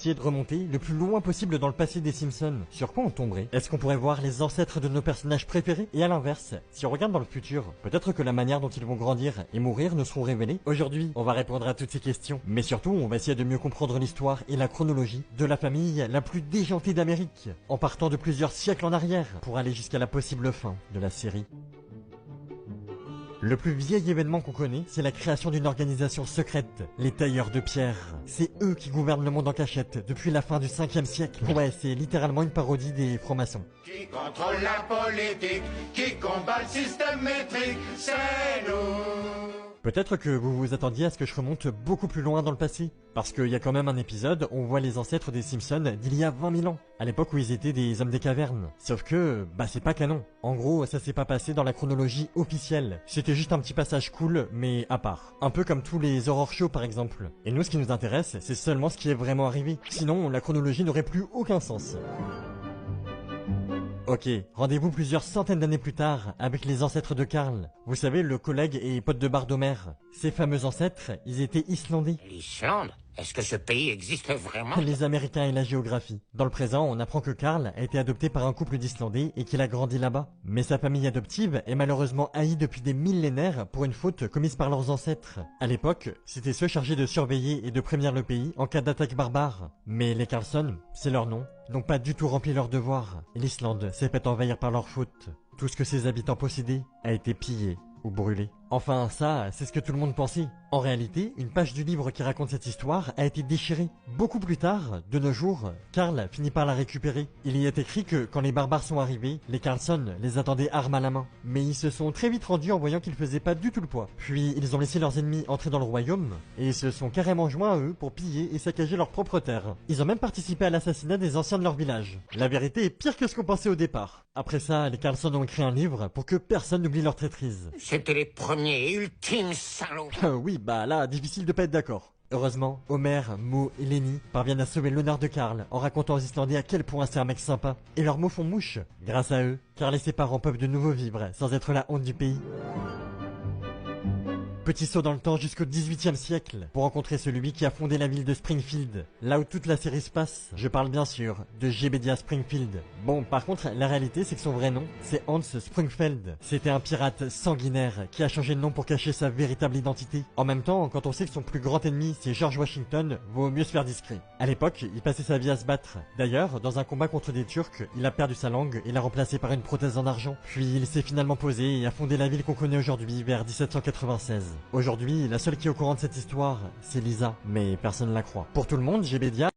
Essayer de remonter le plus loin possible dans le passé des Simpsons. Sur quoi on tomberait? Est-ce qu'on pourrait voir les ancêtres de nos personnages préférés? Et à l'inverse, si on regarde dans le futur, peut-être que la manière dont ils vont grandir et mourir nous seront révélées. Aujourd'hui, on va répondre à toutes ces questions. Mais surtout, on va essayer de mieux comprendre l'histoire et la chronologie de la famille la plus déjantée d'Amérique, en partant de plusieurs siècles en arrière, pour aller jusqu'à la possible fin de la série. Le plus vieil événement qu'on connaît, c'est la création d'une organisation secrète, les Tailleurs de Pierre. C'est eux qui gouvernent le monde en cachette depuis la fin du 5e siècle. Ouais, c'est littéralement une parodie des francs-maçons. Qui contrôle la politique, qui combat le système métrique, c'est nous. Peut-être que vous vous attendiez à ce que je remonte beaucoup plus loin dans le passé, parce qu'il y a quand même un épisode où on voit les ancêtres des Simpsons d'il y a 20 000 ans, à l'époque où ils étaient des hommes des cavernes. Sauf que, c'est pas canon. En gros, ça s'est pas passé dans la chronologie officielle. C'était juste un petit passage cool, mais à part. Un peu comme tous les horror shows par exemple. Et nous, ce qui nous intéresse, c'est seulement ce qui est vraiment arrivé. Sinon, la chronologie n'aurait plus aucun sens. Ok, rendez-vous plusieurs centaines d'années plus tard avec les ancêtres de Karl. Vous savez, le collègue et pote de bar d'Homer. Ces fameux ancêtres, ils étaient islandais. L'Islande? Est-ce que ce pays existe vraiment? Les Américains et la géographie. Dans le présent, on apprend que Karl a été adopté par un couple d'Islandais et qu'il a grandi là-bas. Mais sa famille adoptive est malheureusement haïe depuis des millénaires pour une faute commise par leurs ancêtres. À l'époque, c'était ceux chargés de surveiller et de prévenir le pays en cas d'attaque barbare. Mais les Carlson, c'est leur nom, n'ont pas du tout rempli leur devoir. Et l'Islande s'est fait envahir par leur faute. Tout ce que ses habitants possédaient a été pillé ou brûlé. Enfin, ça, c'est ce que tout le monde pensait. En réalité, une page du livre qui raconte cette histoire a été déchirée. Beaucoup plus tard, de nos jours, Karl finit par la récupérer. Il y est écrit que quand les barbares sont arrivés, les Carlson les attendaient armes à la main. Mais ils se sont très vite rendus en voyant qu'ils faisaient pas du tout le poids. Puis ils ont laissé leurs ennemis entrer dans le royaume et se sont carrément joints à eux pour piller et saccager leurs propres terres. Ils ont même participé à l'assassinat des anciens de leur village. La vérité est pire que ce qu'on pensait au départ. Après ça, les Carlson ont écrit un livre pour que personne n'oublie leur traîtrise. C'était les premiers et ultimes salauds. Oui, là, difficile de pas être d'accord. Heureusement, Homer, Moe et Lenny parviennent à sauver l'honneur de Karl en racontant aux Islandais à quel point c'est un mec sympa. Et leurs mots font mouche. Grâce à eux, Karl et ses parents peuvent de nouveau vivre sans être la honte du pays. Petit saut dans le temps jusqu'au 18e siècle pour rencontrer celui qui a fondé la ville de Springfield, là où toute la série se passe. Je parle bien sûr de Jedediah Springfield. Bon, par contre, la réalité c'est que son vrai nom, c'est Hans Springfeld. C'était un pirate sanguinaire qui a changé de nom pour cacher sa véritable identité. En même temps, quand on sait que son plus grand ennemi c'est George Washington, vaut mieux se faire discret. À l'époque, il passait sa vie à se battre. D'ailleurs, dans un combat contre des Turcs, il a perdu sa langue et l'a remplacée par une prothèse en argent. Puis il s'est finalement posé et a fondé la ville qu'on connaît aujourd'hui vers 1796. Aujourd'hui, la seule qui est au courant de cette histoire, c'est Lisa, mais personne ne la croit. Pour tout le monde, Jedediah